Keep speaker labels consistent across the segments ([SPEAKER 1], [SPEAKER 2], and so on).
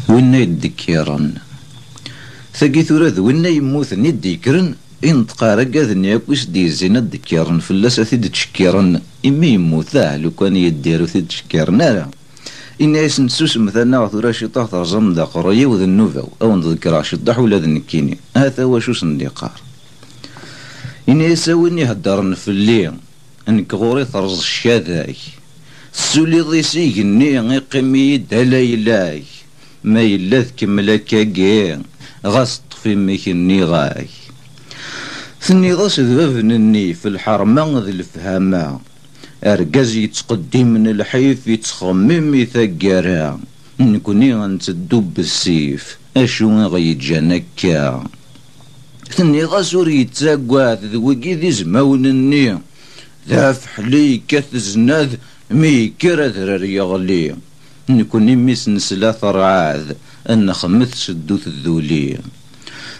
[SPEAKER 1] وين يدكيرن ثقي ثورة وين يموتن يديكرن ينتقارق ذني اكوش ديزينا دكيرن فلاس ثيد تشكيرن إما يموت لو كان يديرو ثيد تشكيرن لا إن يسنسوس مثلا ثورة شطاح ترجم دا قرية وذا النوفو أو نذكر شطاح ولا ذنكيني هذا هو شو سنديقار إن يساويني هدرن في الليل انك غوري ثرز الشاذاي السولي ضيسي قني يقيمي دلايلاي ما يلا ذكملك كاكي غاس طفي ميكني غاي ثني ضاس ذبابنني في الحرمة ذي الفهامة أرقاز يتقدم من الحيف يتخمم يثقرا نكوني غنتدوب بالسيف أشو غيتجانكا ثني ضاس وري يتزاقوات ذوقي ذي زماونني ذا فحلي كاث زناد ميكرا ذراري يغلي نكوني ميس نسلا ثرعاذ أن خمث سدوث الذولي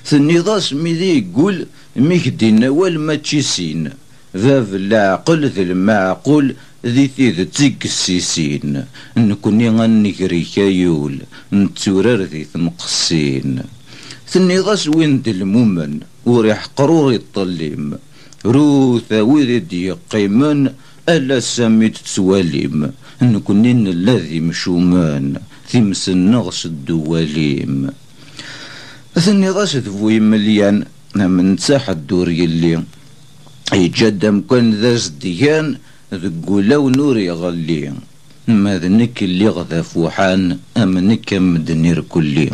[SPEAKER 1] ثني ضاس ميدي يقول ميكدي نوال ما تشيسين ذاف العقل ذي المعقول ذي ثيذ تيك السيسين نكوني غنكري كايول نتورار ذي ثمقسين ثني ضاس وين دي المؤمن وريح قرور يطليم روثا وذي يقيمن ألا سامي تتواليم نكونين الذي مشومان في مسنغس الدواليم ثني غاس ذوي مليان من ساحة الدور يلي يجدم كان ذا زديان ذقولا ونور يغلي ما ذنك اللي غذا فوحان أمنك مدنير كلي